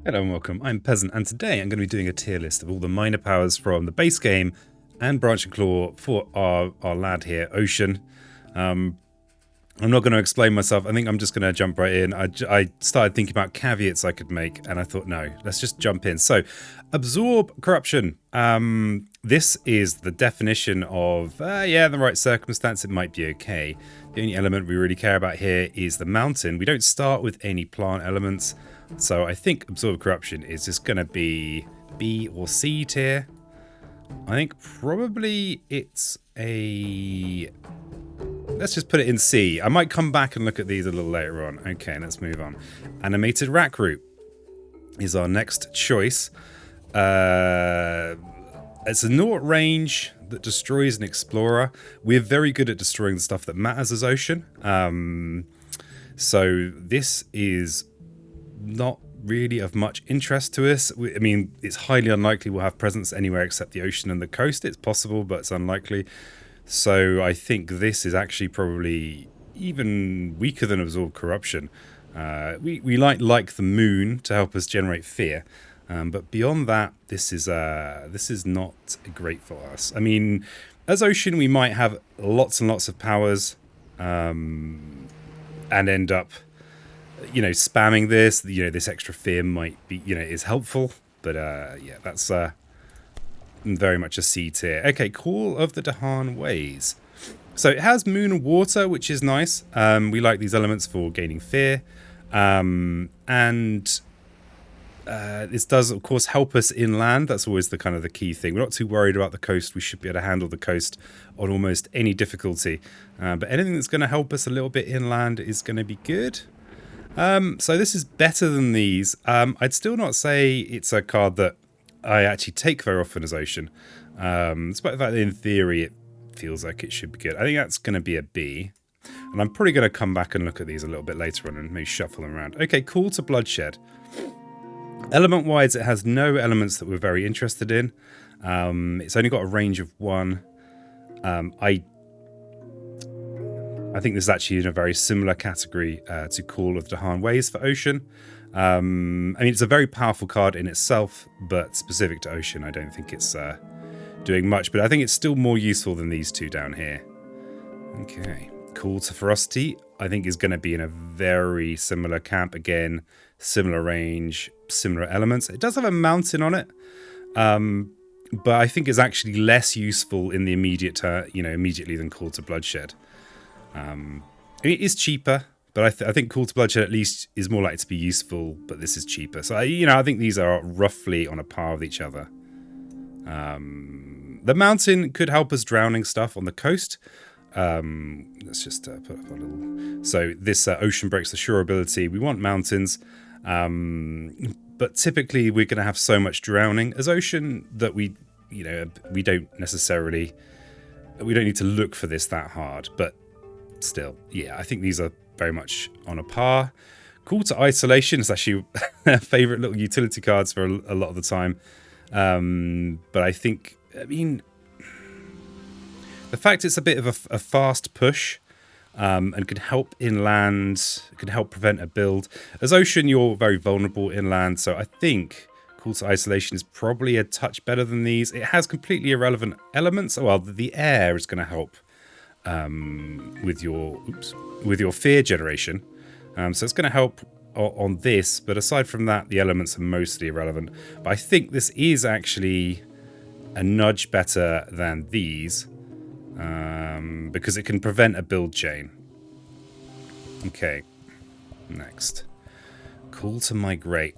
Hello and welcome, I'm Peasant, and today I'm going to be doing a tier list of all the minor powers from the base game and Branch and Claw for our lad here, Ocean. I'm not going to explain myself, I think I'm just going to jump right in. I started thinking about caveats I could make, and I thought, no, let's just jump in. So, Absorb Corruption. This is the definition of, in the right circumstance, it might be okay. The only element we really care about here is the mountain. We don't start with any plant elements. So I think Absorb Corruption is just going to be B or C tier. I think probably it's a... Let's just put it in C. I might come back and look at these a little later on. Okay, let's move on. Animated Rack Root is our next choice. It's a naught range that destroys an explorer. We're very good at destroying the stuff that matters as Ocean. So this is not really of much interest to us. I mean, it's highly unlikely we'll have presence anywhere except the ocean and the coast. It's possible, but it's unlikely. So I think this is actually probably even weaker than Absorb Corruption. We like the moon to help us generate fear, but beyond that, this is not great for us. I mean, as Ocean, we might have lots and lots of powers, and end up, spamming this. This extra fear might be, is helpful, but that's very much a C tier. Okay, Call of the Dahan Ways. So it has moon and water, which is nice. We like these elements for gaining fear, and this does, of course, help us inland. That's always the key thing. We're not too worried about the coast. We should be able to handle the coast on almost any difficulty. But anything that's going to help us a little bit inland is going to be good. So this is better than these. I'd still not say it's a card that I actually take very often as Ocean. Despite the fact that in theory it feels like it should be good. I think that's going to be a B. And I'm probably going to come back and look at these a little bit later on and maybe shuffle them around. Okay, Call to Bloodshed. Element-wise, it has no elements that we're very interested in. It's only got a range of 1. I think this is actually in a very similar category to Call of Dahan Ways for Ocean. I mean, it's a very powerful card in itself, but specific to Ocean, I don't think it's doing much. But I think it's still more useful than these two down here. Okay. Call to Ferocity, I think, is going to be in a very similar camp. Again, similar range, similar elements. It does have a mountain on it. But I think it's actually less useful in the immediately than Call to Bloodshed. It is cheaper, but I think Call to Bloodshed at least is more likely to be useful, but this is cheaper. So, I think these are roughly on a par with each other. The mountain could help us drowning stuff on the coast. Let's just put up a little... So this Ocean breaks the shore ability. We want mountains, but typically we're going to have so much drowning as Ocean that we don't necessarily... We don't need to look for this that hard, but still, yeah, I think these are very much on a par. Call to Isolation is actually a favourite little utility cards for a lot of the time. But I think, the fact it's a bit of a fast push and can help inland, can help prevent a build. As Ocean, you're very vulnerable inland, so I think Call to Isolation is probably a touch better than these. It has completely irrelevant elements. Well, the air is going to help with your fear generation, so it's going to help on this, but aside from that the elements are mostly irrelevant. But I think this is actually a nudge better than these, because it can prevent a build chain. Okay, next, Call to Migrate.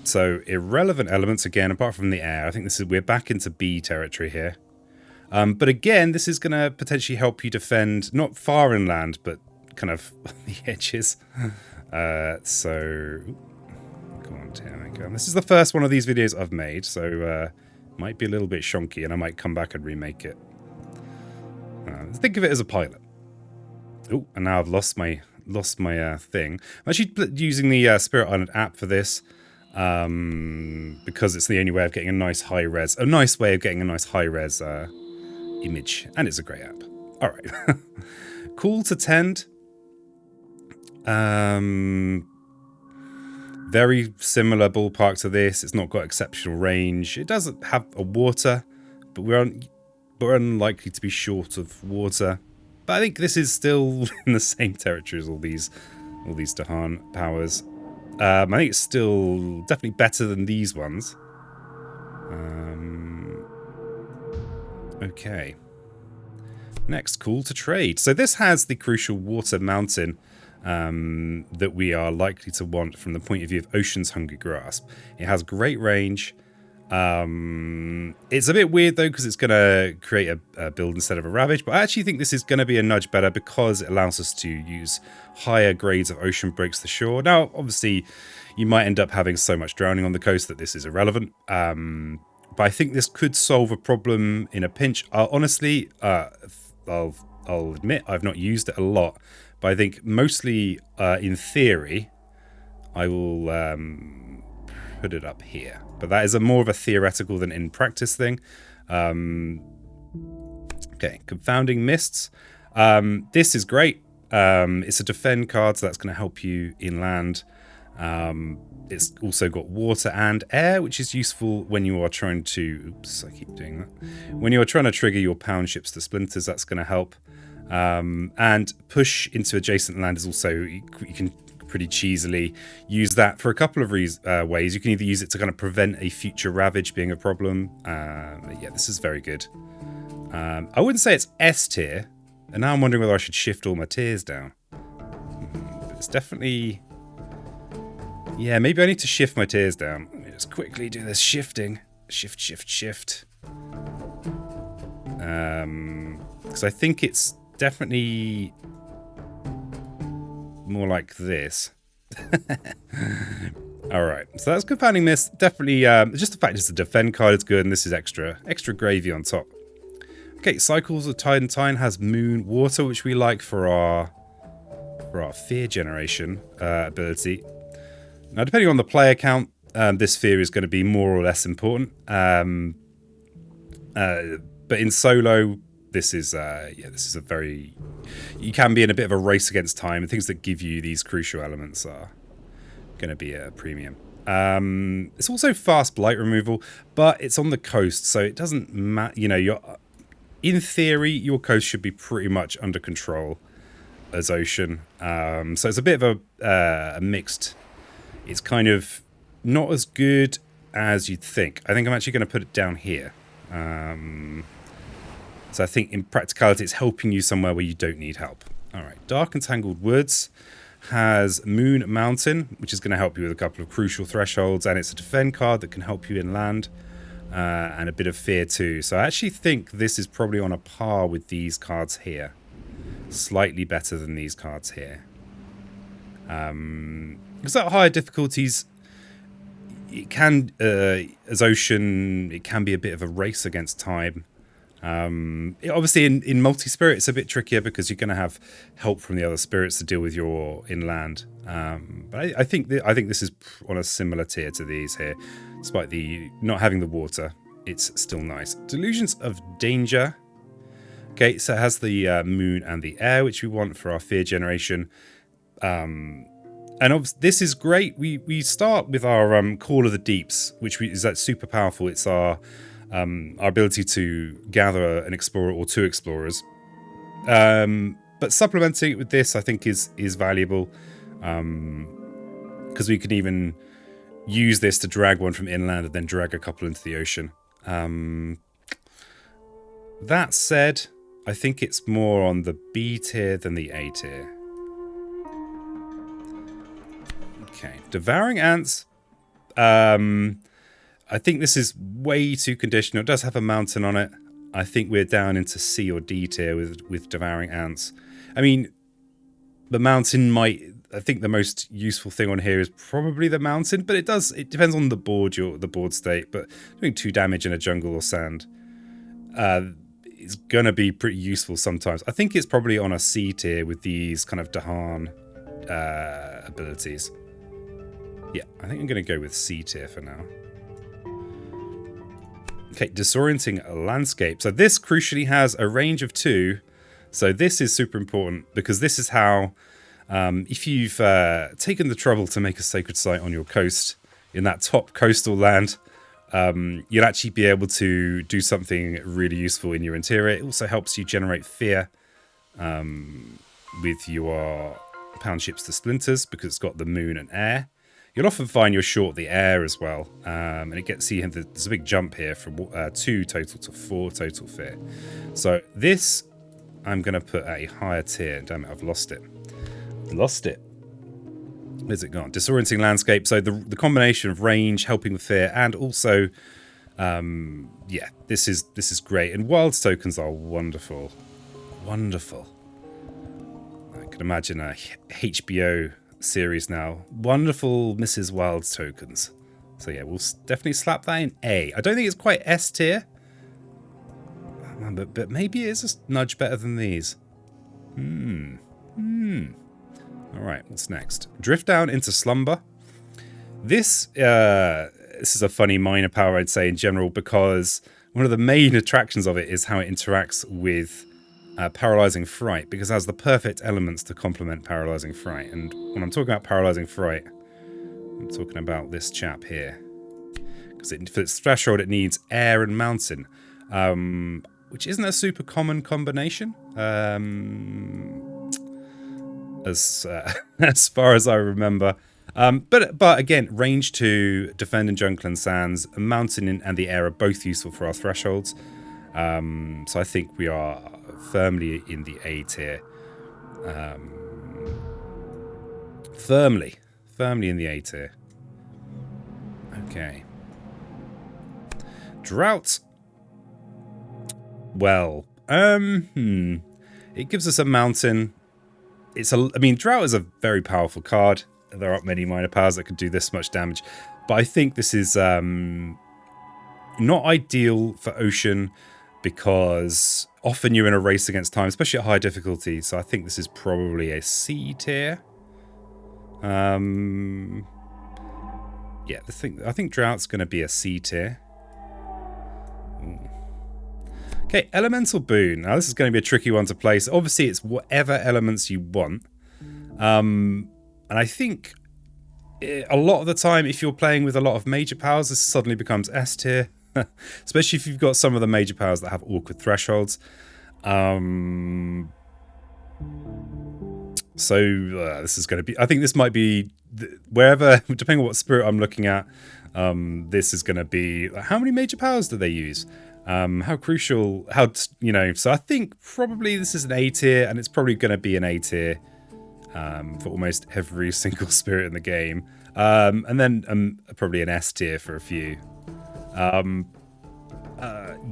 So irrelevant elements again, apart from the air. I think we're back into B territory here. But again, this is going to potentially help you defend, not far inland, but kind of the edges. So, come on, here we go. This is the first one of these videos I've made, so might be a little bit shonky, and I might come back and remake it. Think of it as a pilot. Oh, and now I've lost my thing. I'm actually using the Spirit Island app for this. Because it's the only way of getting a nice high-res image, and it's a great app. All right. Call to Tend. Very similar ballpark to this. It's not got exceptional range. It doesn't have a water, but we're unlikely to be short of water. But I think this is still in the same territory as all these Dahan powers. I think it's still definitely better than these ones. Okay. Next, call to trade. So this has the crucial water mountain that we are likely to want from the point of view of Ocean's Hungry Grasp. It has great range. It's a bit weird though because it's going to create a build instead of a Ravage, but I actually think this is going to be a nudge better because it allows us to use higher grades of Ocean Breaks the Shore. Now, obviously, you might end up having so much drowning on the coast that this is irrelevant. But I think this could solve a problem in a pinch. Honestly, I'll admit I've not used it a lot, but I think mostly in theory, I will put it up here. But that is more of a theoretical than in practice thing. Okay, Confounding Mists. This is great. It's a defend card, so that's going to help you inland. It's also got water and air, which is useful when you are trying to... Oops, I keep doing that. When you are trying to trigger your pound ships to splinters, that's going to help. And push into adjacent land is also... You can pretty cheesily use that for a couple of ways. You can either use it to kind of prevent a future Ravage being a problem. Yeah, this is very good. I wouldn't say it's S tier. And now I'm wondering whether I should shift all my tiers down. But it's definitely... Yeah, maybe I need to shift my tiers down. Let me just quickly do this shifting. Shift, shift, shift. Because I think it's definitely more like this. Alright, so that's Confounding Mists. Definitely, just the fact it's a defend card is good, and this is extra gravy on top. Okay, Cycles of Tide and Time has Moon Water, which we like for our fear generation ability. Now, depending on the player count, this fear is going to be more or less important. But in solo, this is a very... You can be in a bit of a race against time, and things that give you these crucial elements are going to be a premium. It's also fast blight removal, but it's on the coast, so it doesn't matter. You know, in theory, your coast should be pretty much under control as Ocean. So it's a bit of a mixed... It's kind of not as good as you'd think. I think I'm actually going to put it down here. So I think in practicality, it's helping you somewhere where you don't need help. All right, Dark and Tangled Woods has Moon Mountain, which is going to help you with a couple of crucial thresholds, and it's a defend card that can help you inland, and a bit of fear too. So I actually think this is probably on a par with these cards here. Slightly better than these cards here. Because at higher difficulties, it can, as Ocean, it can be a bit of a race against time. Obviously, in multi-spirit, it's a bit trickier because you're going to have help from the other spirits to deal with your inland. But I think this is on a similar tier to these here, despite the not having the water. It's still nice. Delusions of Danger. Okay, so it has the moon and the air, which we want for our fear generation. And obviously, this is great. We start with our Call of the Deeps, which is that super powerful. It's our ability to gather an explorer or two explorers. But supplementing it with this, I think, is valuable. Because we can even use this to drag one from inland and then drag a couple into the ocean. That said, I think it's more on the B tier than the A tier. Okay, Devouring Ants. I think this is way too conditional. It does have a mountain on it. I think we're down into C or D tier with Devouring Ants. I mean, the mountain might... I think the most useful thing on here is probably the mountain, but it depends on the board state. But doing 2 damage in a jungle or sand is going to be pretty useful sometimes. I think it's probably on a C tier with these kind of Dahan abilities. Yeah, I think I'm going to go with C tier for now. Okay, Disorienting Landscape. So this crucially has a range of 2. So this is super important because this is how If you've taken the trouble to make a sacred site on your coast, in that top coastal land, you'll actually be able to do something really useful in your interior. It also helps you generate fear with your pound ships to splinters, because it's got the moon and air. You'll often find you're short the air as well, and it gets you. There's a big jump here from 2 total to 4 total fear. So this, I'm going to put at a higher tier. Damn it, I've lost it. Where's it gone? Disorienting Landscape. So the combination of range, helping with fear, and also, yeah, this is great. And wilds tokens are wonderful, wonderful. I can imagine a HBO series now. Wonderful Mrs. Wilds tokens. So yeah, we'll definitely slap that in A. I don't think it's quite S tier, but maybe it is a nudge better than these. Alright, what's next? Drift down into Slumber. This is a funny minor power, I'd say, in general, because one of the main attractions of it is how it interacts with Paralyzing Fright, because it has the perfect elements to complement Paralyzing Fright. And when I'm talking about Paralyzing Fright, I'm talking about this chap here. Because for its threshold, it needs air and mountain, which isn't a super common combination. As far as I remember. But again, range 2, defend in jungle and sands, a mountain and the air are both useful for our thresholds. So I think we are firmly in the A tier. Firmly in the A tier. Okay. Drought. Well, it gives us a mountain. I mean, Drought is a very powerful card. There aren't many minor powers that could do this much damage, but I think this is not ideal for Ocean, because often you're in a race against time, especially at high difficulty. So I think this is probably a C tier. Yeah, I think Drought's going to be a C tier. Okay, Elemental Boon. Now this is going to be a tricky one to place. Obviously, it's whatever elements you want. And I think a lot of the time, if you're playing with a lot of major powers, this suddenly becomes S tier. Especially if you've got some of the major powers that have awkward thresholds. So this is going to be... I think this might be... Wherever, depending on what spirit I'm looking at, this is going to be... How many major powers do they use? How crucial... So I think probably this is an A tier, and it's probably going to be an A tier for almost every single spirit in the game. And then probably an S tier for a few.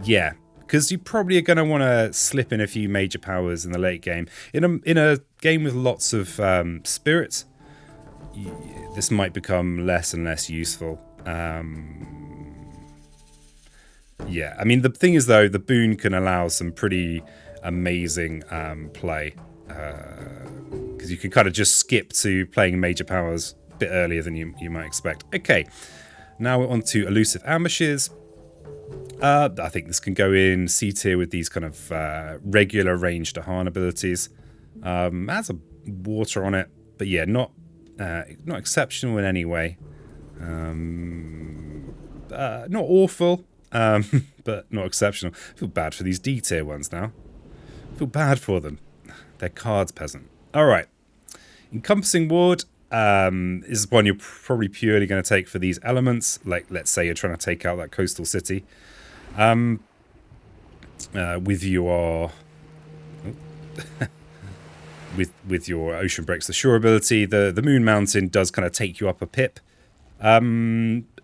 Yeah, because you probably are going to want to slip in a few major powers in the late game. In a game with lots of spirits, this might become less and less useful. Yeah, I mean, the thing is, though, the Boon can allow some pretty amazing play, because you can kind of just skip to playing major powers a bit earlier than you might expect. Okay. Now we're on to Elusive Ambushes. I think this can go in C tier with these kind of regular range to harm abilities. It has a water on it, but yeah, not exceptional in any way. Not awful, but not exceptional. I feel bad for these D tier ones now. I feel bad for them. They're cards, peasant. All right. Encompassing Ward. Is one you're probably purely going to take for these elements. Like, let's say you're trying to take out that coastal city. With your with your Ocean Breaks the Shore ability, the Moon Mountain does kind of take you up a pip.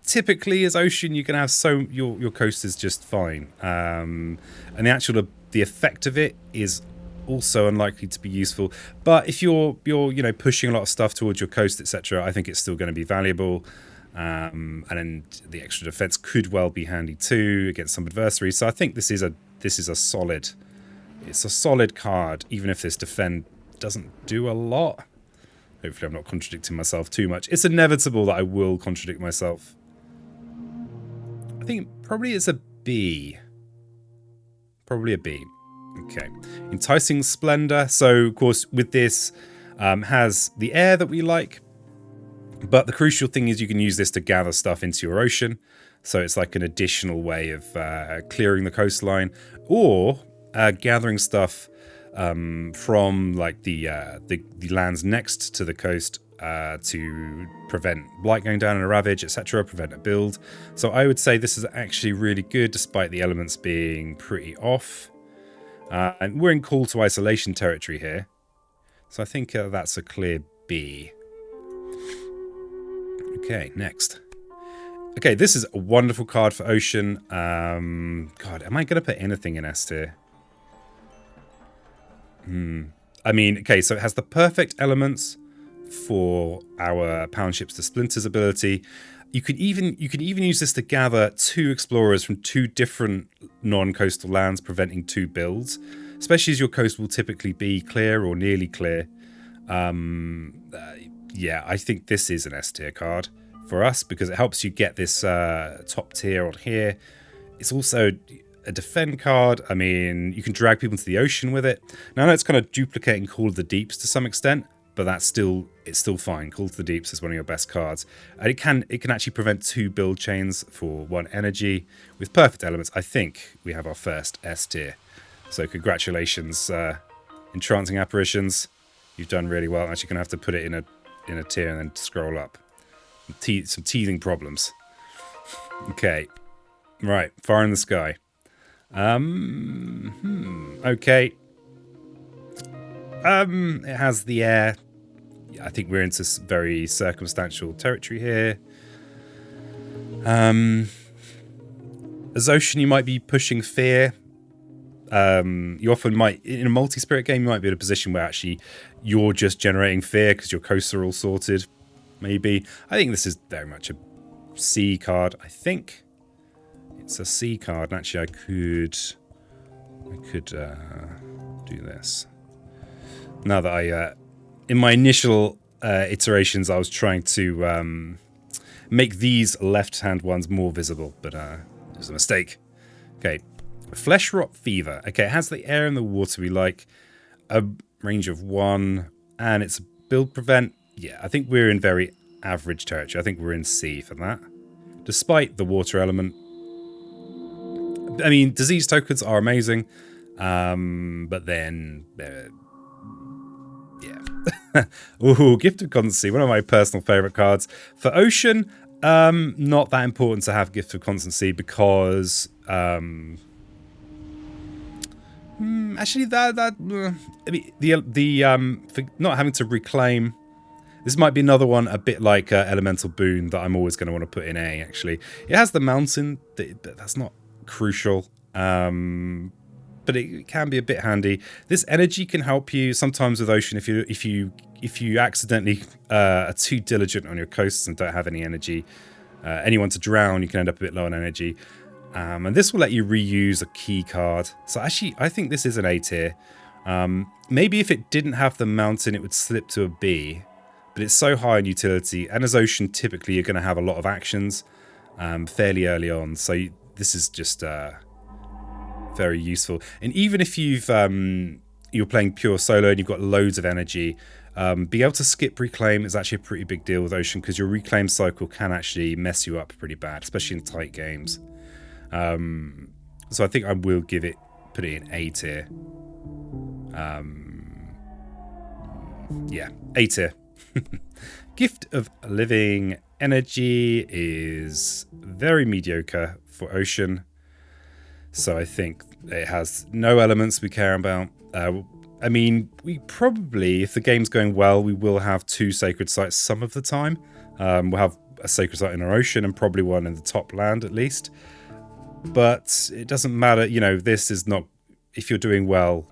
Typically, as Ocean, you can have your coast is just fine, and the effect of it is also unlikely to be useful. But if you're pushing a lot of stuff towards your coast, etc., I think it's still going to be valuable. And then the extra defense could well be handy too against some adversaries. So I think this is a solid. It's a solid card, even if this defend doesn't do a lot. Hopefully, I'm not contradicting myself too much. It's inevitable that I will contradict myself. I think probably it's a B. Probably a B. Okay. Enticing Splendor. So, of course, with this, Has the air that we like, but the crucial thing is you can use this to gather stuff into your ocean. So it's like an additional way of clearing the coastline, or gathering stuff from like the lands next to the coast to prevent blight going down in a ravage, etc., prevent a build. So I would say this is actually really good, despite the elements being pretty off. And we're in call to isolation territory here, so I think that's a clear B. Okay, next. Okay, this is a wonderful card for Ocean. God, am I going to put anything in S tier? I mean, okay, so it has the perfect elements for our Pound Ships to Splinters ability. You could even use this to gather 2 explorers from 2 different non-coastal lands, preventing 2 builds, especially as your coast will typically be clear or nearly clear. Yeah, I think this is an S tier card for us because it helps you get this top tier on here. It's also a defend card. I mean, you can drag people into the ocean with it. Now, I know it's kind of duplicating Call of the Deeps to some extent, but it's still fine. Call to the Deeps is one of your best cards. And it can actually prevent 2 build chains for 1 energy with perfect elements. I think we have our first S tier. So congratulations, Enchanting Apparitions. You've done really well. I'm actually going to have to put it in a tier and then scroll up. Some teething problems. Okay. Right. Fire in the Sky. Okay. It has the air. I think we're into very circumstantial territory here. As Ocean, you might be pushing fear. You often might, in a multi-spirit game, you might be in a position where actually you're just generating fear because your coasts are all sorted. Maybe. I think this is very much a C card. I think it's a C card. And actually, I could do this. Now that in my initial iterations, I was trying to make these left-hand ones more visible, but it was a mistake. Okay. Flesh Rot Fever. Okay, it has the air and the water we like. A range of 1. And it's a build prevent. Yeah, I think we're in very average territory. I think we're in C for that. Despite the water element. I mean, disease tokens are amazing. But then... yeah. Ooh, Gift of Constancy. One of my personal favourite cards. For Ocean, not that important to have Gift of Constancy because... actually, I mean, for not having to reclaim, this might be another one a bit like Elemental Boon that I'm always going to want to put in A. Actually, it has the mountain, but that's not crucial. But it can be a bit handy. This energy can help you sometimes with Ocean if you accidentally are too diligent on your coasts and don't have any energy. Anyone to drown, you can end up a bit low on energy. And this will let you reuse a key card. So actually, I think this is an A tier. Maybe if it didn't have the mountain, it would slip to a B. But it's so high in utility. And as Ocean, typically, you're going to have a lot of actions fairly early on. So this is just very useful. And even if you're playing pure solo and you've got loads of energy, being able to skip reclaim is actually a pretty big deal with Ocean because your reclaim cycle can actually mess you up pretty bad, especially in tight games. So I think I will put it in A tier. Yeah, A tier. Gift of Living Energy is very mediocre for Ocean. So I think it has no elements we care about. I mean, we probably, if the game's going well, we will have 2 sacred sites some of the time. We'll have a sacred site in our Ocean and probably one in the top land at least. But it doesn't matter, you know, this is not, if you're doing well,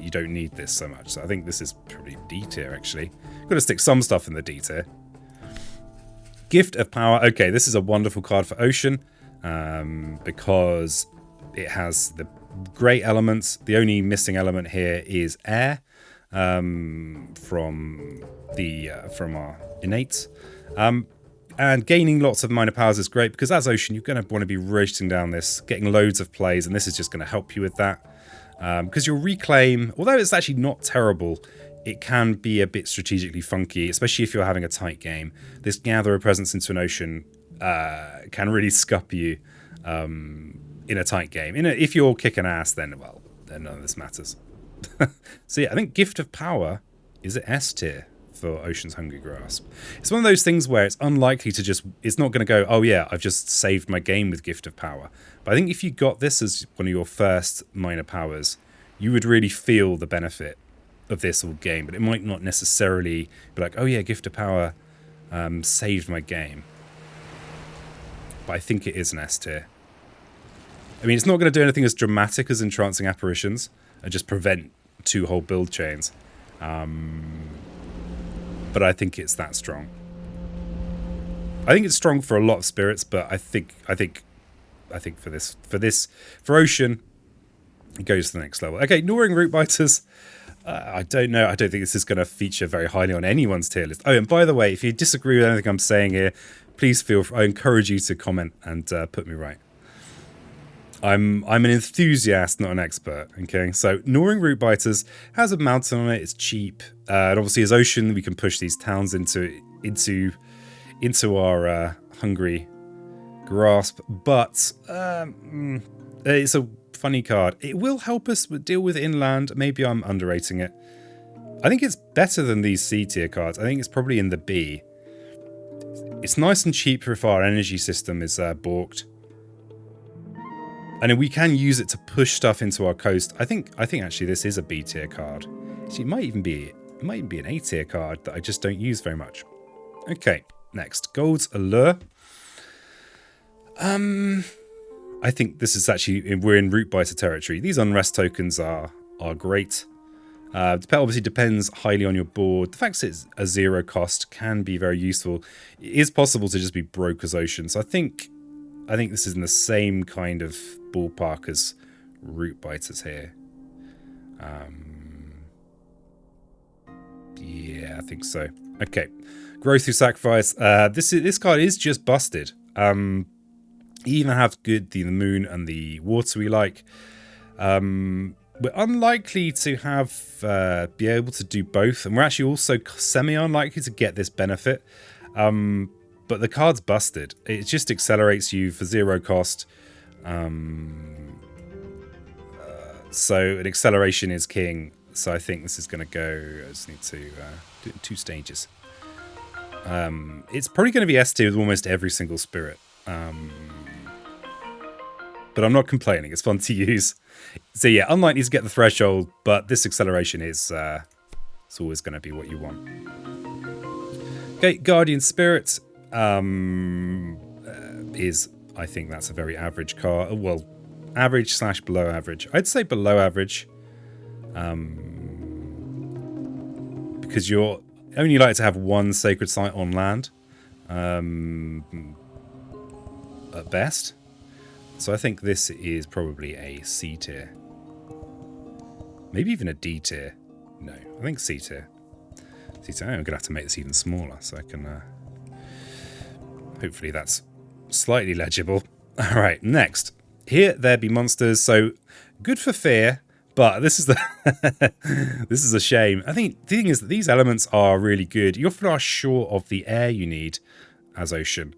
you don't need this so much. So I think this is probably D tier, actually. Got to stick some stuff in the D tier. Gift of Power. Okay, this is a wonderful card for Ocean because it has the great elements. The only missing element here is air from our innates. And gaining lots of minor powers is great because as Ocean, you're going to want to be racing down this, getting loads of plays, and this is just going to help you with that. Because your reclaim, although it's actually not terrible, it can be a bit strategically funky, especially if you're having a tight game. This Gather a Presence into an Ocean can really scup you in a tight game. If you're kicking ass, then none of this matters. So yeah, I think Gift of Power is at S tier for Ocean's Hungry Grasp. It's one of those things where it's unlikely to it's not going to go, oh yeah, I've just saved my game with Gift of Power. But I think if you got this as one of your first minor powers, you would really feel the benefit of this all game. But it might not necessarily be like, oh yeah, Gift of Power saved my game. But I think it is an S tier. I mean, it's not going to do anything as dramatic as Entrancing Apparitions and just prevent 2 whole build chains. But I think it's that strong. I think it's strong for a lot of spirits, but I think for Ocean, it goes to the next level. Okay, Gnawing Root Biters. I don't know. I don't think this is going to feature very highly on anyone's tier list. Oh, and by the way, if you disagree with anything I'm saying here, please I encourage you to comment and put me right. I'm an enthusiast, not an expert. Okay, so Gnawing Root Biters has a mountain on it. It's cheap, and obviously as Ocean, we can push these towns into our hungry grasp. But it's a funny card. It will help us deal with inland. Maybe I'm underrating it. I think it's better than these C tier cards. I think it's probably in the B. It's nice and cheap if our energy system is balked. And we can use it to push stuff into our coast. I think actually this is a B tier card. Actually, it might even be an A tier card that I just don't use very much. Okay, next. Gold's Allure. I think this is actually, we're in Root Biter territory. These unrest tokens are great. Obviously depends highly on your board. The fact that it's a 0 cost can be very useful. It is possible to just be broke as Ocean. So I think this is in the same kind of ballpark as Root Biters here. Yeah, I think so. Okay, Growth Through Sacrifice. This card is just busted. You even have the moon and the water we like. We're unlikely to be able to do both, and we're actually also semi-unlikely to get this benefit. But the card's busted. It just accelerates you for 0 cost. So an acceleration is king. So I think this is going to go. I just need to do it in 2 stages. It's probably going to be S tier with almost every single spirit. But I'm not complaining. It's fun to use. So yeah, unlikely to get the threshold, but this acceleration is it's always going to be what you want. Okay, Guardian Spirit is, I think that's a very average card. Well, average / below average. I'd say below average. Because you're only like to have 1 sacred site on land. At best. So I think this is probably a C tier. Maybe even a D tier. No, I think C tier. C tier. I'm going to have to make this even smaller so I can... hopefully that's slightly legible. All right, next. Here, there be monsters. So good for fear, but this is this is a shame. I think the thing is that these elements are really good. You often are short of the air you need as Ocean.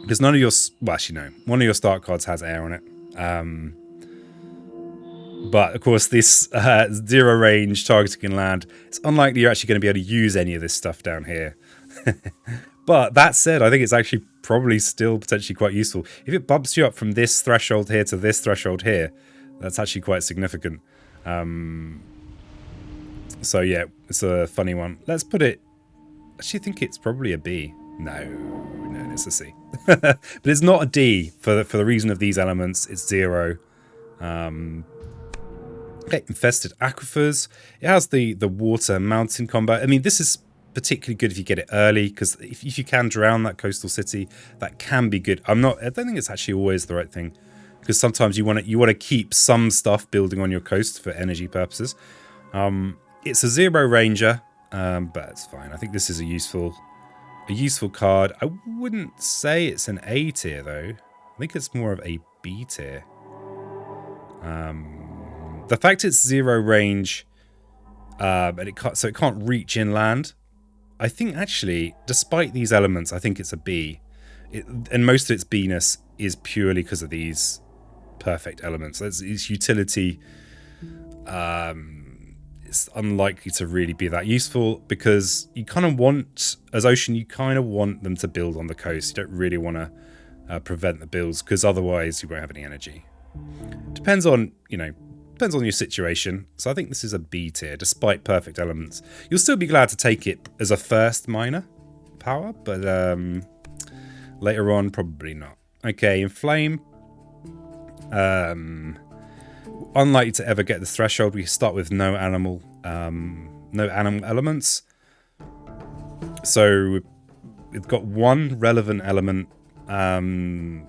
Because none of your... Well, actually, no. One of your start cards has air on it. But, of course, this 0 range targeting in land, it's unlikely you're actually going to be able to use any of this stuff down here. But that said, I think it's actually probably still potentially quite useful. If it bumps you up from this threshold here to this threshold here, that's actually quite significant. So, yeah, it's a funny one. Let's put it... Actually, I think it's probably a B. No, it's a C. But it's not a D for the reason of these elements. It's 0. Okay, Infested Aquifers. It has the water mountain combat. I mean, this is particularly good if you get it early, because if you can drown that coastal city, that can be good. I don't think it's actually always the right thing, because sometimes you want to keep some stuff building on your coast for energy purposes. It's a 0 ranger, but it's fine. I think this is a useful card. I wouldn't say it's an A tier though. I think it's more of a B tier. The fact it's 0 range and so it can't reach inland. I think actually, despite these elements, I think it's a B. And most of its B-ness is purely because of these perfect elements. Its utility, it's unlikely to really be that useful because you kind of want, as Ocean, you kind of want them to build on the coast. You don't really want to prevent the builds because otherwise you won't have any energy. Depends on your situation. So I think this is a B tier, despite perfect elements. You'll still be glad to take it as a first minor power, but later on, probably not. Okay, in Flame, unlikely to ever get the threshold. We start with no animal elements. So it's got one relevant element, and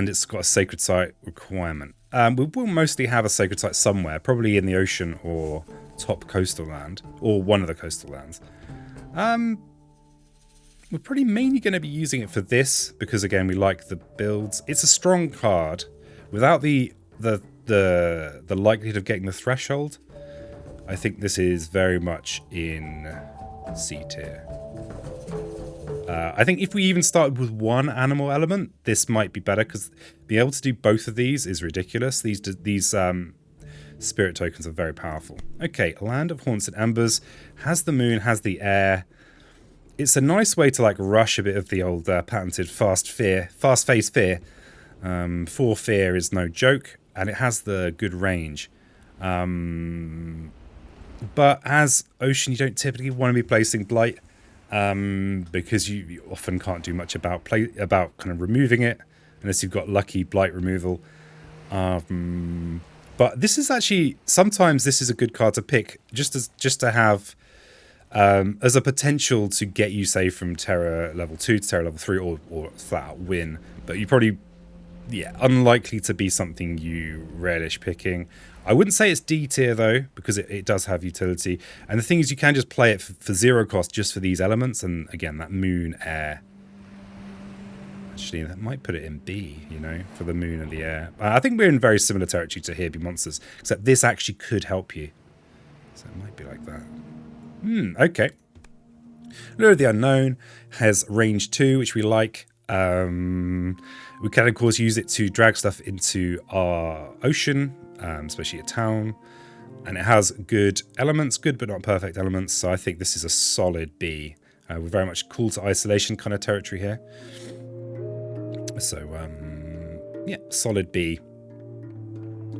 it's got a sacred site requirement. We will mostly have a sacred site somewhere, probably in the ocean or top coastal land, or one of the coastal lands. We're pretty mainly going to be using it for this because, again, we like the builds. It's a strong card. Without the likelihood of getting the threshold, I think this is very much in C tier. I think if we even started with one animal element, this might be better because being able to do both of these is ridiculous. These spirit tokens are very powerful. Okay, Land of Haunts and Embers has the moon, has the air. It's a nice way to rush a bit of the old patented fast phase fear. 4 fear is no joke, and it has the good range. But as Ocean, you don't typically want to be placing Blight. Because you often can't do much about kind of removing it unless you've got lucky blight removal. But this is actually, sometimes this is a good card to pick just to have as a potential to get you, say, from Terror level 2 to Terror level 3 or flat out win. But you probably, unlikely to be something you relish picking. I wouldn't say it's D tier though, because it does have utility. And the thing is, you can just play it for 0 cost just for these elements. And again, that moon, air. Actually, that might put it in B, for the moon and the air. I think we're in very similar territory to Here Be Monsters, except this actually could help you. So it might be like that. Okay. Lure of the Unknown has range 2, which we like. We can, of course, use it to drag stuff into our ocean, especially a town. And it has good elements, good but not perfect elements. So I think this is a solid B. We're very much Call to Isolation kind of territory here. So, solid B.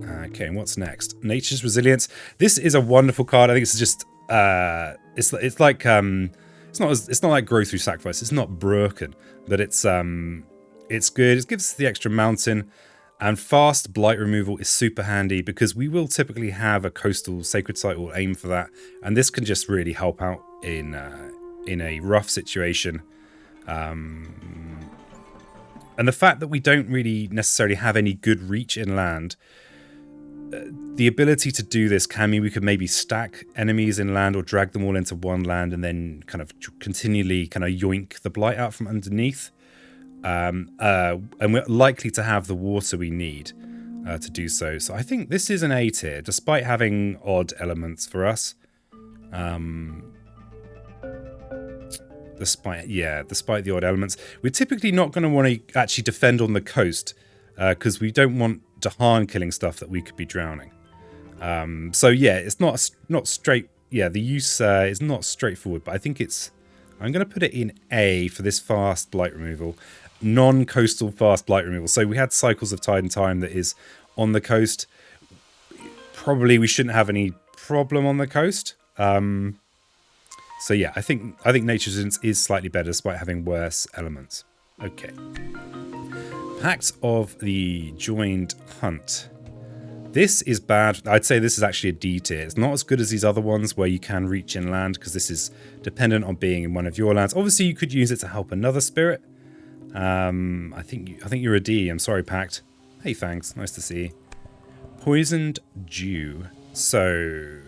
Okay, and what's next? Nature's Resilience. This is a wonderful card. I think it's just it's like it's not like Growth Through Sacrifice. It's not broken, but it's good. It gives us the extra mountain, and fast blight removal is super handy because we will typically have a coastal sacred site or aim for that, and this can just really help out in a rough situation. And the fact that we don't really necessarily have any good reach inland, the ability to do this can mean we could maybe stack enemies inland or drag them all into one land and then kind of continually kind of yoink the blight out from underneath. And we're likely to have the water we need to do so. So I think this is an A tier, despite having odd elements for us. Despite the odd elements, we're typically not going to want to actually defend on the coast because we don't want Dahan killing stuff that we could be drowning. So yeah, it's not straight. Yeah, the use is not straightforward, but I think I'm going to put it in A for this fast blight removal, non-coastal fast blight removal. So we had Cycles of Tide and Time that is on the coast. Probably we shouldn't have any problem on the coast. So yeah, I think Nature's Resilience is slightly better despite having worse elements. Okay. Pact of the Joined Hunt. This is bad. I'd say this is actually a D tier. It's not as good as these other ones where you can reach inland because this is dependent on being in one of your lands. Obviously, you could use it to help another spirit. I think you're a D. I'm sorry, Pact. Hey, thanks. Nice to see you. Poisoned Dew. So...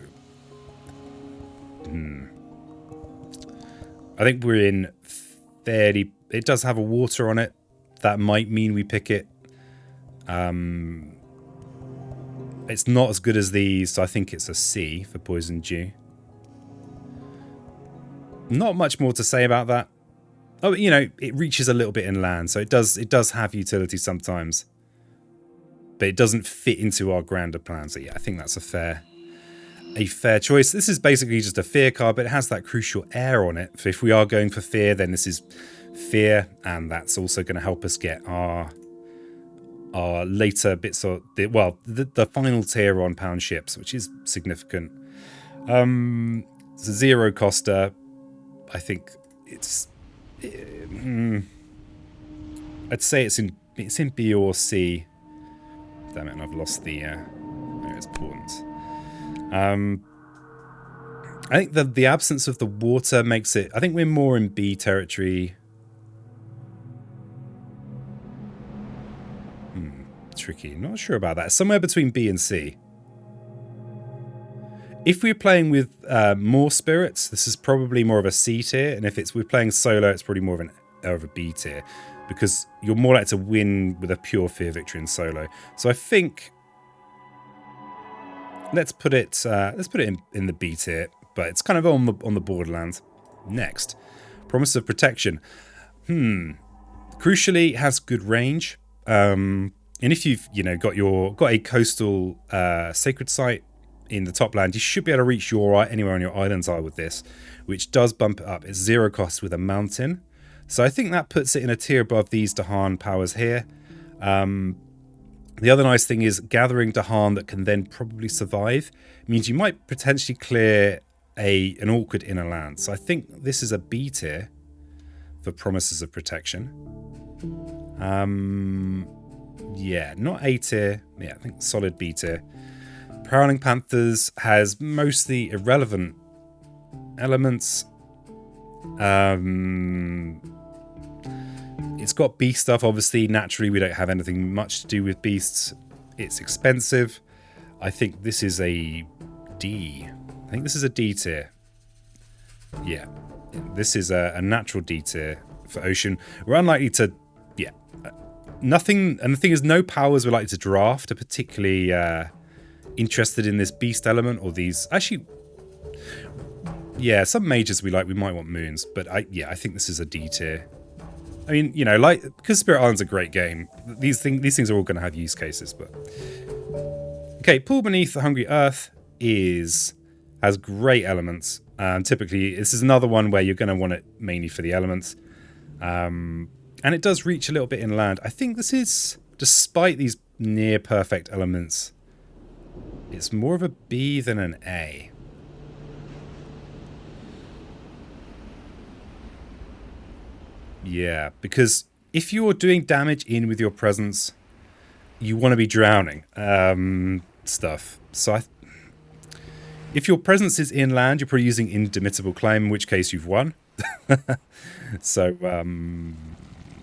I think we're in fairly... It does have a water on it. That might mean we pick it. It's not as good as these, so I think it's a C for Poison Dew. Not much more to say about that. Oh, you know, it reaches a little bit inland, so it does have utility sometimes. But it doesn't fit into our grander plan. So yeah, I think that's a fair choice. This is basically just a fear card, but it has that crucial air on it. So if we are going for fear, then this is fear, and that's also going to help us get our later bits of the final tier on pound ships, which is significant. It's a zero coster. I think it's I'd say it's in B or C. Damn it, and I've lost the it's important. I think the absence of the water makes it, I think we're more in B territory. Tricky. Not sure about that. Somewhere between B and C. If we're playing with more spirits, this is probably more of a C tier, and if we're playing solo, it's probably more of a B tier, because you're more likely to win with a pure fear victory in solo. So I think let's put it in the B tier, but it's kind of on the borderlands. Next, Promise of Protection. Crucially, has good range. And if you've got a coastal sacred site in the top land, you should be able to reach anywhere on your islands are with this, which does bump it up. It's zero cost with a mountain, so I think that puts it in a tier above these Dahan powers here. The other nice thing is gathering Dahan that can then probably survive means you might potentially clear an awkward inner land. So I think this is a B tier for Promises of Protection. Yeah, not A tier. Yeah, I think solid B tier. Prowling Panthers has mostly irrelevant elements. It's got beast stuff, obviously. Naturally, we don't have anything much to do with beasts. It's expensive. I think this is a D. I think this is a D tier. Yeah, this is a natural D tier for Ocean. We're unlikely to... Yeah. Nothing, and the thing is, no powers we're likely to draft are particularly interested in this beast element, or these. Actually, yeah, some mages we might want moons, but I think this is a D tier. I mean, because Spirit Island's a great game, these things are all going to have use cases. But okay, Pool Beneath the Hungry Earth has great elements. Typically, this is another one where you're going to want it mainly for the elements. And it does reach a little bit inland. I think this is, despite these near perfect elements, it's more of a B than an A. Yeah, because if you're doing damage in with your presence, you want to be drowning stuff. So if your presence is inland, you're probably using Indomitable Claim, in which case you've won. So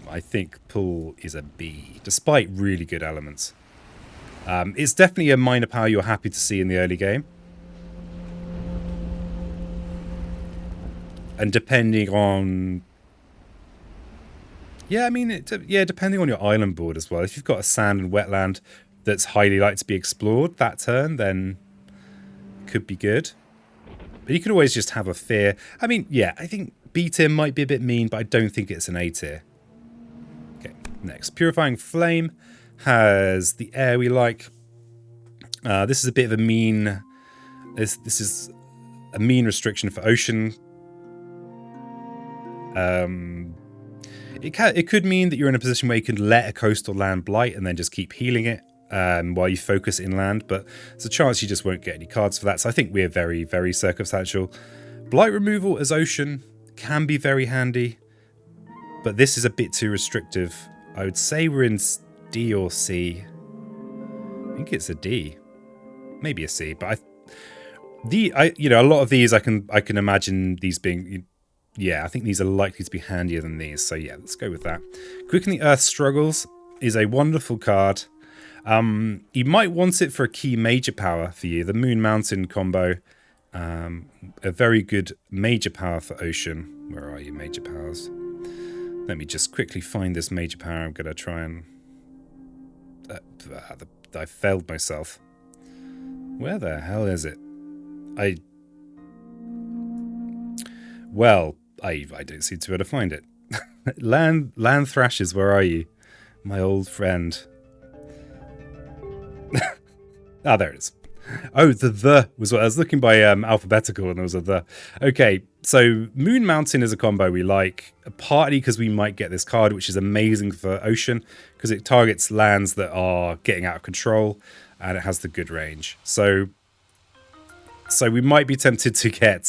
I think Pool is a B, despite really good elements. It's definitely a minor power you're happy to see in the early game. And depending on... Yeah, I mean, depending on your island board as well. If you've got a sand and wetland that's highly likely to be explored that turn, then it could be good. But you could always just have a fear. I mean, yeah, I think B tier might be a bit mean, but I don't think it's an A tier. Okay, next. Purifying Flame has the air we like. This is a bit of a mean... This is a mean restriction for Ocean. It could mean that you're in a position where you can let a coastal land blight and then just keep healing it while you focus inland, but there's a chance you just won't get any cards for that, so I think we're very, very circumstantial. Blight removal as Ocean can be very handy, but this is a bit too restrictive. I would say we're in D or C. I think it's a D. Maybe a C, but a lot of these I can imagine these being... Yeah, I think these are likely to be handier than these. So yeah, let's go with that. Quicken the Earth Struggles is a wonderful card. You might want it for a key major power for you. The Moon Mountain combo. A very good major power for Ocean. Where are you, major powers? Let me just quickly find this major power. I'm going to try and... I failed myself. Where the hell is it? Well, I don't seem to be able to find it. Land thrashes, where are you? My old friend. Ah, there it is. Oh, the was what I was looking by alphabetical, and there was a the. Okay, so Moon Mountain is a combo we like, partly because we might get this card, which is amazing for Ocean, because it targets lands that are getting out of control, and it has the good range. So we might be tempted to get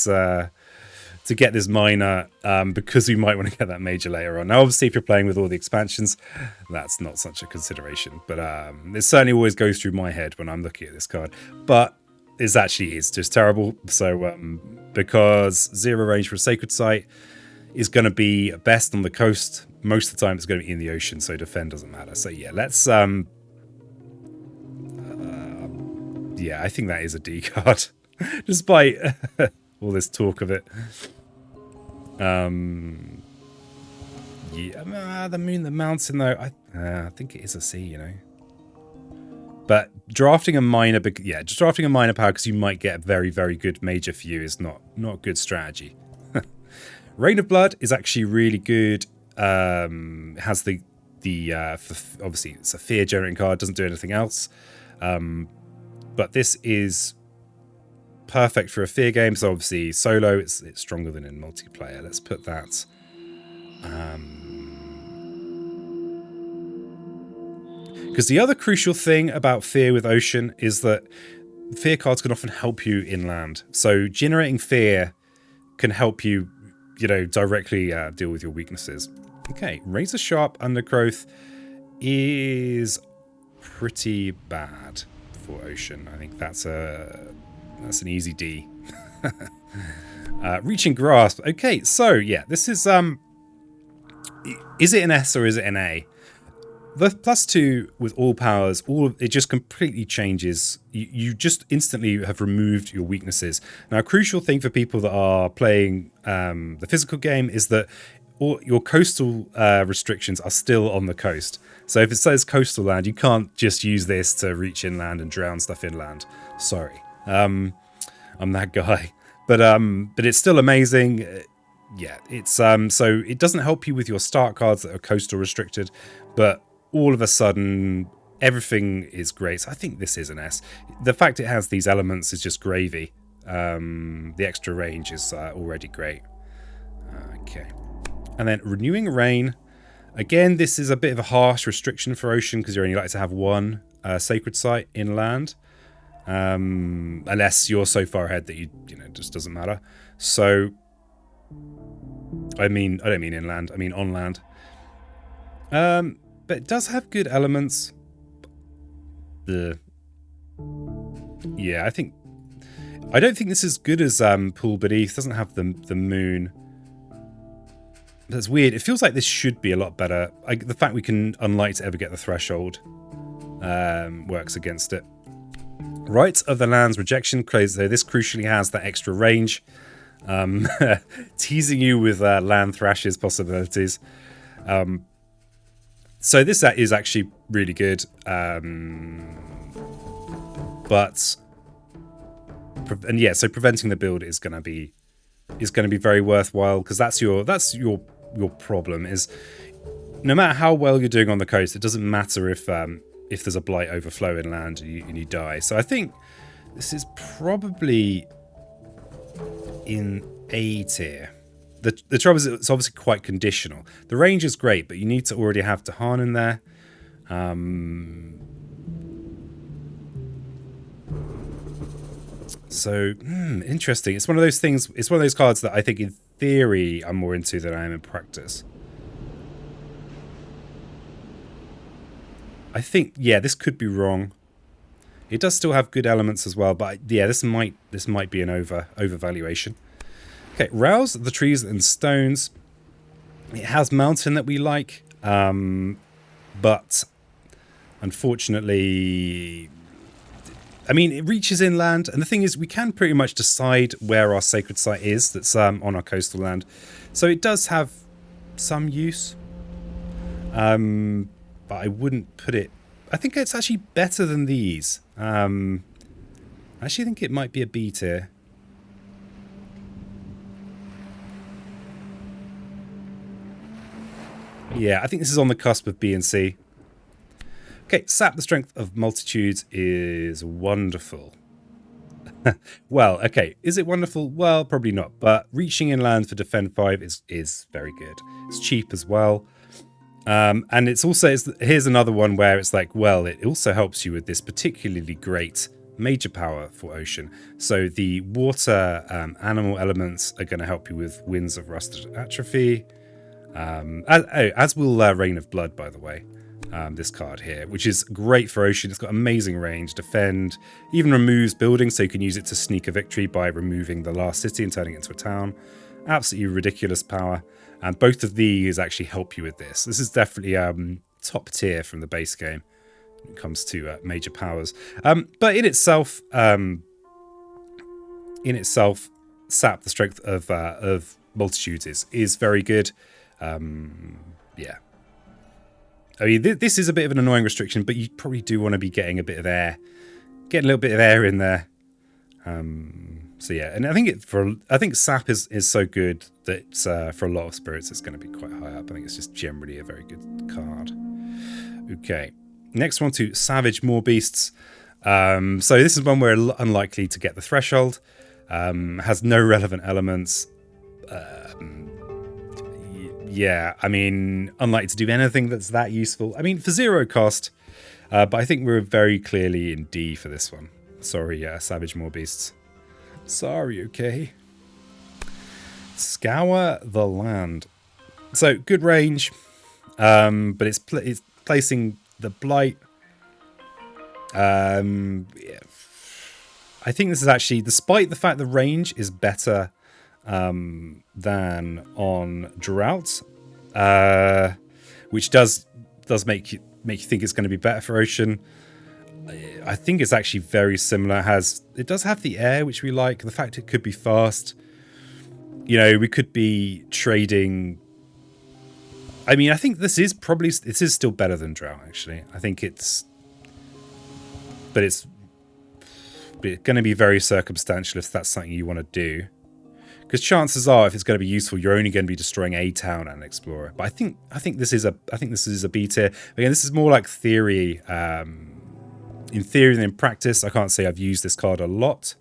this minor because we might want to get that major later on. Now, obviously, if you're playing with all the expansions, that's not such a consideration. But it certainly always goes through my head when I'm looking at this card. But it actually is just terrible. So because 0 range for a Sacred Site is going to be best on the coast, most of the time it's going to be in the ocean, so defend doesn't matter. So yeah, let's... yeah, I think that is a D card, despite all this talk of it. Yeah, the Moon, the Mountain, though, I think it is a C, you know. But drafting a minor, just drafting a minor power because you might get a very, very good major for you is not good strategy. Rain of Blood is actually really good. It has the obviously it's a fear generating card, doesn't do anything else. But this is perfect for a fear game, so obviously solo it's stronger than in multiplayer. Let's put that. Because the other crucial thing about fear with Ocean is that fear cards can often help you inland. So generating fear can help you, directly deal with your weaknesses. Okay, Razor Sharp Undergrowth is pretty bad for Ocean. I think that's an easy D. Reaching Grasp. Okay, so yeah, this is it an S or is it an A? The +2 with all powers, it just completely changes. You just instantly have removed your weaknesses. Now, a crucial thing for people that are playing the physical game is that all your coastal restrictions are still on the coast. So if it says coastal land, you can't just use this to reach inland and drown stuff inland. Sorry. I'm that guy. But it's still amazing. Yeah, it's so it doesn't help you with your start cards that are coastal restricted, but all of a sudden everything is great. So I think this is an S. The fact it has these elements is just gravy. The extra range is already great. Okay. And then Renewing Rain. Again, this is a bit of a harsh restriction for Ocean because you only like to have one Sacred Site inland. Unless you're so far ahead that it just doesn't matter. So I don't mean inland, I mean on land. But it does have good elements. Yeah, I don't think this is good as Pool Beneath. It doesn't have the moon. That's weird. It feels like this should be a lot better. The fact we can unlike to ever get the threshold works against it. Rights of the Land's Rejection, so this crucially has that extra range, teasing you with land thrashes possibilities. So this is actually really good, so preventing the build is going to be very worthwhile because that's your problem is no matter how well you're doing on the coast, it doesn't matter if there's a blight overflow inland and you die. So I think this is probably in A tier. The trouble is it's obviously quite conditional. The range is great, but you need to already have Tahan in there. So interesting. It's one of those things. It's one of those cards that I think in theory I'm more into than I am in practice. I think, yeah, this could be wrong. It does still have good elements as well, but yeah, this might be an overvaluation. Okay, Rouse the Trees and Stones. It has Mountain that we like, but unfortunately, I mean, it reaches inland, and the thing is, we can pretty much decide where our Sacred Site is that's on our coastal land. So it does have some use. But I wouldn't put it... I think it's actually better than these. I actually think it might be a B tier. Yeah, I think this is on the cusp of B and C. Okay, sap the strength of multitudes is wonderful. Well, okay, is it wonderful? Well, probably not, but reaching inland for defend 5 is very good. It's cheap as well. And it's also, here's another one where it's like, well, it also helps you with this particularly great major power for Ocean. So the water animal elements are going to help you with Winds of Rust Atrophy. As will Rain of Blood, by the way. This card here, which is great for Ocean. It's got amazing range, defend, even removes buildings, so you can use it to sneak a victory by removing the last city and turning it into a town. Absolutely ridiculous power. And both of these actually help you with this. This is definitely top tier from the base game when it comes to major powers. But in itself, sap the strength of multitudes is very good. Yeah. I mean, this is a bit of an annoying restriction, but you probably do want to be getting a bit of air, getting a little bit of air in there. So yeah, and I think sap is so good that for a lot of spirits it's going to be quite high up. I think it's just generally a very good card. Okay, next one to Savage More Beasts. So this is one where unlikely to get the threshold. Has no relevant elements. Yeah, I mean, unlikely to do anything that's that useful. I mean, for 0 cost, but I think we're very clearly in D for this one. Sorry, Savage More Beasts. Sorry, okay. Scour the Land. So, good range, but it's placing the Blight. Yeah. I think this is actually, despite the fact the range is better than on Drought, which does make you think it's going to be better for Ocean. I think it's actually very similar. It does have the air, which we like. The fact it could be fast. You know, we could be trading. I mean, I think this is still better than Drought. Actually, I think it's going to be very circumstantial if that's something you want to do. Because chances are, if it's going to be useful, you're only going to be destroying a town and an explorer. But I think this is a B tier. Again, this is more like theory. In theory than in practice, I can't say I've used this card a lot.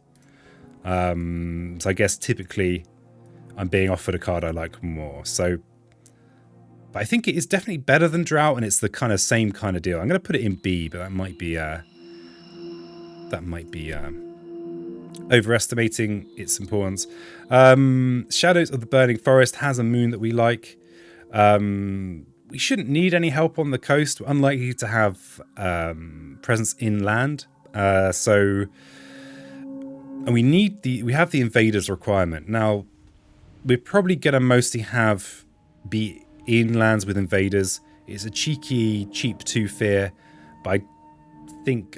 So I guess typically I'm being offered a card I like more. So, but I think it is definitely better than Drought, and it's the kind of same kind of deal. I'm going to put it in B, but that might be overestimating its importance. Shadows of the Burning Forest has a moon that we like. We shouldn't need any help on the coast. We're unlikely to have presence inland. And we have the invaders requirement. Now, we're probably gonna mostly be inlands with invaders. It's a cheeky, cheap 2 fear, but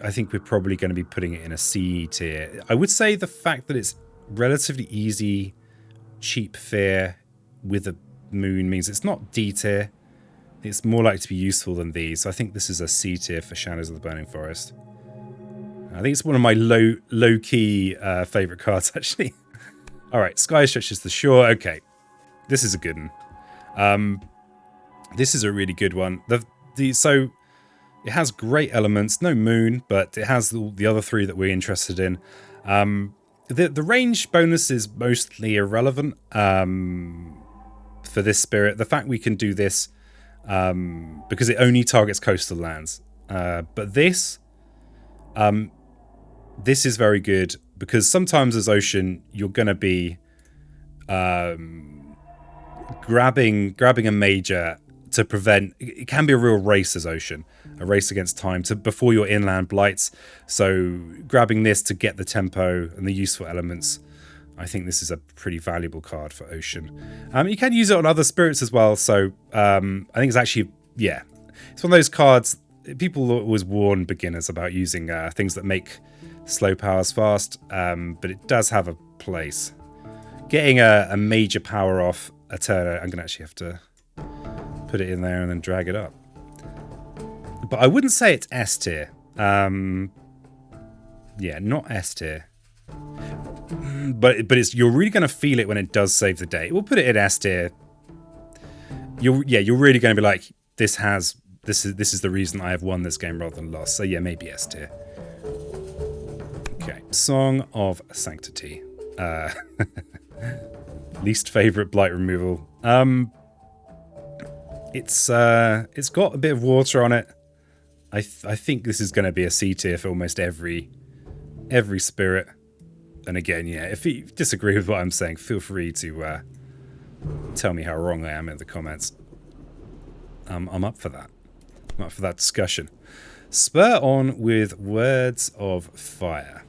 I think we're probably going to be putting it in a C tier. I would say the fact that it's relatively easy, cheap fear with a moon means it's not D tier. It's more likely to be useful than these. So I think this is a C tier for Shadows of the Burning Forest. I think it's one of my low-key favourite cards, actually. All right, Sky Stretches the Shore. Okay, this is a good one. This is a really good one. So it has great elements. No moon, but it has the other 3 that we're interested in. The range bonus is mostly irrelevant for this spirit. The fact we can do this because it only targets coastal lands. But this is very good because sometimes as Ocean, you're going to be grabbing a major to prevent. It can be a real race as Ocean, a race against time before your inland blights. So grabbing this to get the tempo and the useful elements, I think this is a pretty valuable card for Ocean. You can use it on other spirits as well. So I think it's actually, yeah, it's one of those cards. People always warn beginners about using things that make slow powers fast, but it does have a place. Getting a major power off a turn, I'm going to actually have to put it in there and then drag it up. But I wouldn't say it's S tier. Yeah, not S tier. But you're really going to feel it when it does save the day. We'll put it in S tier. you're really going to be like, this is the reason I have won this game rather than lost. So yeah, maybe S tier. Okay, Song of Sanctity. Least favorite blight removal. It's got a bit of water on it. I think this is going to be a C tier for almost every spirit. And again, yeah, if you disagree with what I'm saying, feel free to tell me how wrong I am in the comments. I'm up for that. I'm up for that discussion. Spur on with Words of Fire.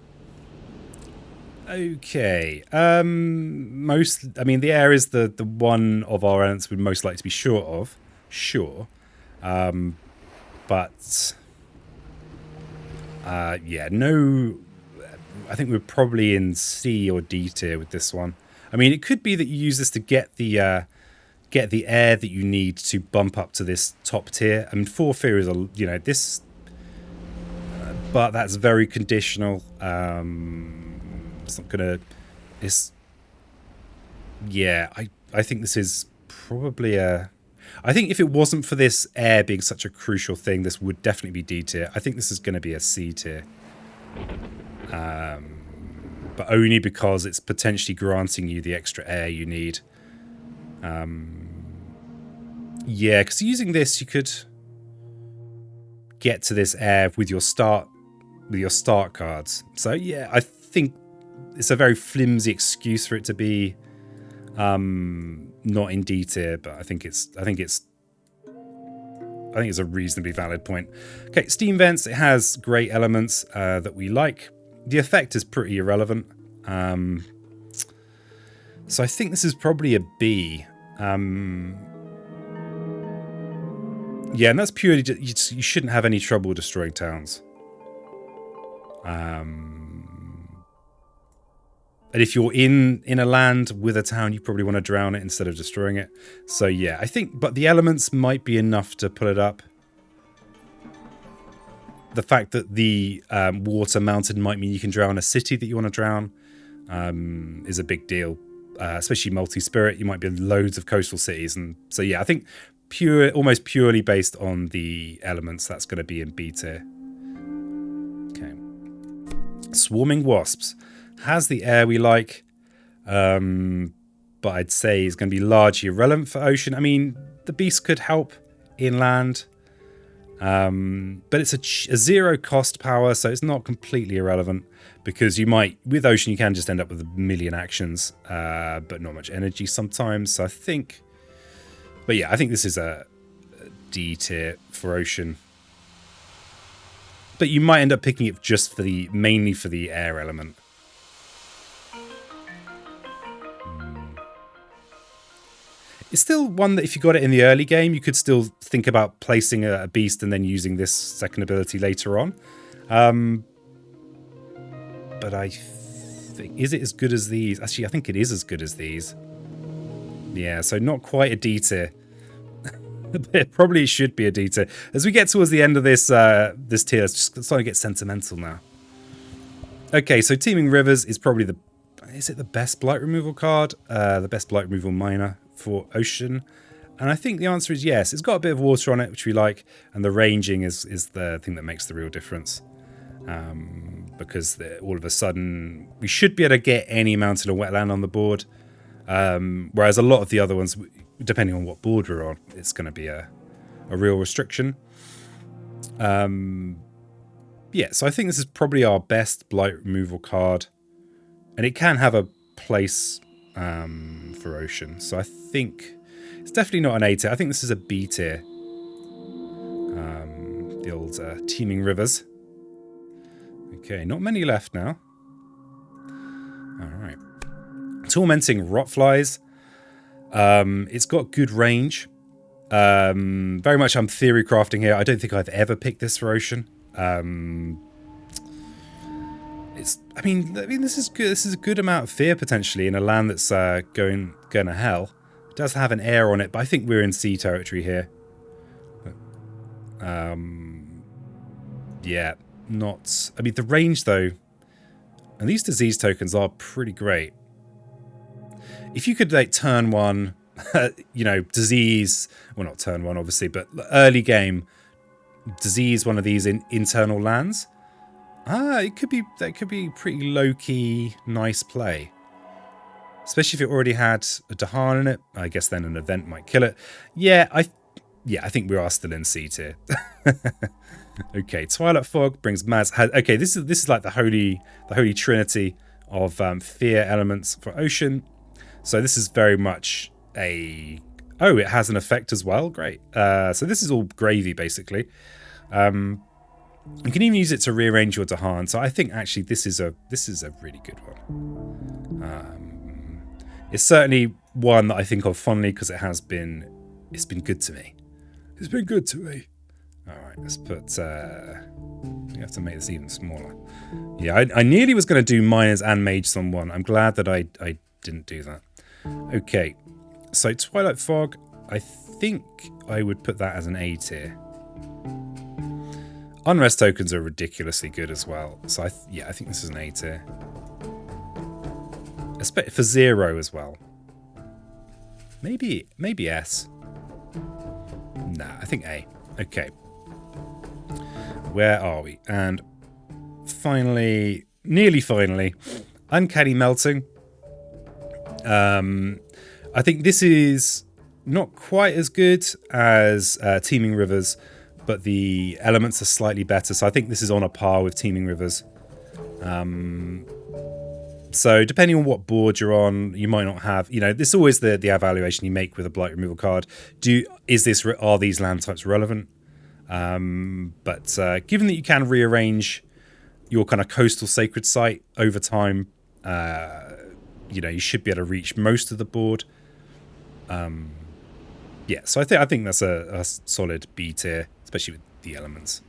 Okay. The air is the one of our elements we'd most like to be short of. Sure. But yeah, no. I think we're probably in C or D tier with this one. I mean, it could be that you use this to get the air that you need to bump up to this top tier. I mean, 4 fear is this, but that's very conditional. It's not gonna. I think this is probably a. I think if it wasn't for this air being such a crucial thing, this would definitely be D tier. I think this is going to be a C tier. But only because it's potentially granting you the extra air you need. Yeah, because using this, you could get to this air with your start cards. So yeah, I think it's a very flimsy excuse for it to be not in D tier, but I think it's a reasonably valid point. Okay, Steam Vents, it has great elements that we like. The effect is pretty irrelevant. So I think this is probably a B. Yeah, and that's purely you shouldn't have any trouble destroying towns. And if you're in a land with a town, you probably want to drown it instead of destroying it. So yeah, I think, but the elements might be enough to pull it up. The fact that the water mountain might mean you can drown a city that you want to drown is a big deal. Especially multi-spirit, you might be in loads of coastal cities. And so yeah, I think almost purely based on the elements, that's going to be in B tier. Okay. Swarming Wasps. Has the air we like, but I'd say is going to be largely irrelevant for ocean. I mean, the beast could help inland, but it's a 0 cost power, so it's not completely irrelevant, because you might, with ocean, you can just end up with a million actions, but not much energy sometimes. So I think, but yeah, I think this is a D tier for ocean. But you might end up picking it just for mainly for the air element. It's still one that if you got it in the early game, you could still think about placing a beast and then using this second ability later on. But I think, is it as good as these? Actually, I think it is as good as these. Yeah, so not quite a D tier. It probably should be a D tier. As we get towards the end of this this tier, it's just starting to get sentimental now. Okay, so Teeming Rivers is probably is it the best blight removal card? The best blight removal minor for ocean, and I think the answer is yes. It's got a bit of water on it, which we like, and the ranging is the thing that makes the real difference, because all of a sudden we should be able to get any mountain or wetland on the board, whereas a lot of the other ones, depending on what board we're on, it's going to be a real restriction. Yeah, so I think this is probably our best blight removal card, and it can have a place for ocean. So I think it's definitely not an A tier. I think this is a B tier. The old Teeming Rivers. Okay, not many left now. All right. Tormenting Rotflies. It's got good range. Very much I'm theory crafting here. I don't think I've ever picked this for ocean. I mean, this is good. This is a good amount of fear potentially in a land that's going to hell. It does have an air on it, but I think we're in sea territory here. Yeah, not. I mean, the range though, and these disease tokens are pretty great. If you could like turn one, you know, disease, well, not turn one, obviously, but early game, disease one of these in internal lands. That could be pretty low-key, nice play. Especially if it already had a Dahan in it. I guess then an event might kill it. Yeah, I think we are still in C tier. Okay, Twilight Fog brings Maz. Okay, this is like the holy trinity of fear elements for Ocean. So this is very much a... Oh, it has an effect as well. Great. So this is all gravy, basically. You can even use it to rearrange your Dahan. So I think actually this is a really good one. It's certainly one that I think of fondly because it's been good to me. It's been good to me. All right, let's put... we have to make this even smaller. Yeah, I nearly was going to do miners and mages on one. I'm glad that I didn't do that. Okay, so Twilight Fog, I think I would put that as an A tier. Unrest tokens are ridiculously good as well. So I think this is an A tier. For 0 as well. Maybe S. Nah, I think A. Okay. Where are we? And finally, nearly finally, Uncanny Melting. I think this is not quite as good as Teeming Rivers, but the elements are slightly better. So I think this is on a par with Teeming Rivers. So depending on what board you're on, you might not have, you know, this is always the evaluation you make with a blight removal card. Are these land types relevant? But given that you can rearrange your kind of coastal sacred site over time, you know, you should be able to reach most of the board. Yeah, so I think that's a solid B tier, especially with the elements.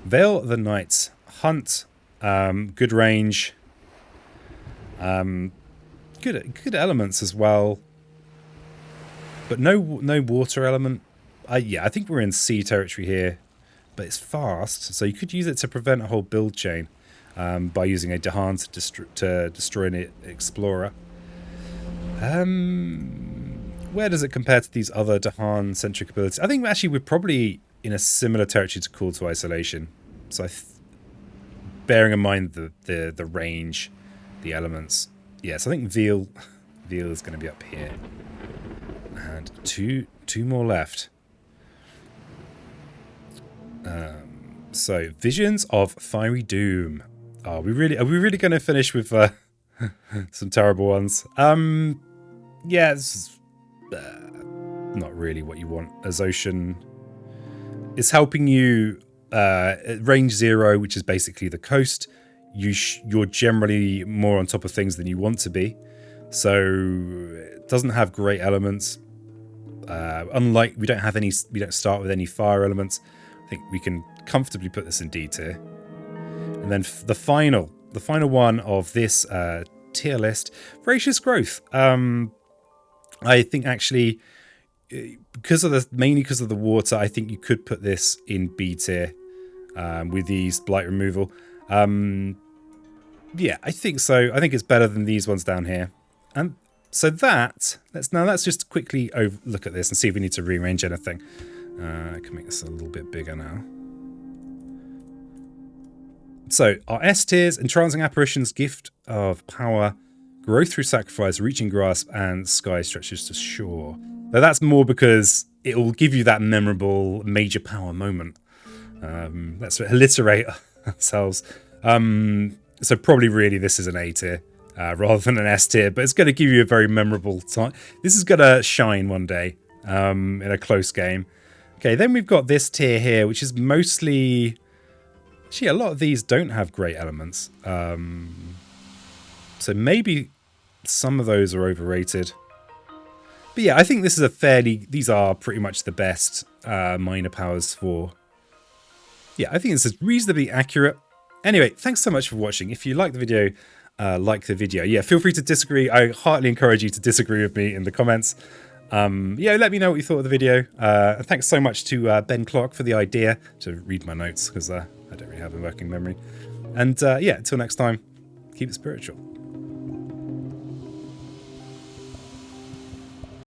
Veil the Night's Hunt, good range. Good elements as well, but no water element. I think we're in C territory here, but it's fast, so you could use it to prevent a whole build chain by using a Dahan to destroy an Explorer. Where does it compare to these other Dahan-centric abilities? I think actually we're probably in a similar territory to Call to Isolation. So bearing in mind the range, the elements. Yes, I think Veil is going to be up here. And two more left. So Visions of Fiery Doom. Are we really going to finish with some terrible ones? Yeah, this is not really what you want as Ocean. It's helping you at range 0, which is basically the coast. You're generally more on top of things than you want to be, so it doesn't have great elements. Unlike we don't start with any fire elements. I think we can comfortably put this in D tier. And then the final one of this tier list, Voracious Growth. I think actually mainly because of the water, I think you could put this in B tier with these blight removal. Yeah, I think so. I think it's better than these ones down here. And so let's just quickly look at this and see if we need to rearrange anything. I can make this a little bit bigger now. So our S tiers: Entrancing Apparitions, Gift of Power, Growth Through Sacrifice, Reaching Grasp, and Sky Stretches to Shore. Now that's more because it will give you that memorable major power moment. Let's alliterate ourselves. So probably really this is an A tier rather than an S tier, but it's going to give you a very memorable time. This is going to shine one day in a close game. Okay, then we've got this tier here, which is mostly... Actually, a lot of these don't have great elements. So maybe some of those are overrated. But yeah, I think this is these are pretty much the best minor powers for... Yeah, I think this is reasonably accurate. Anyway, thanks so much for watching. If you like the video, like the video. Yeah, feel free to disagree. I heartily encourage you to disagree with me in the comments. Yeah, let me know what you thought of the video. Thanks so much to Ben Clark for the idea to read my notes, because I don't really have a working memory. And yeah, until next time, keep it spiritual.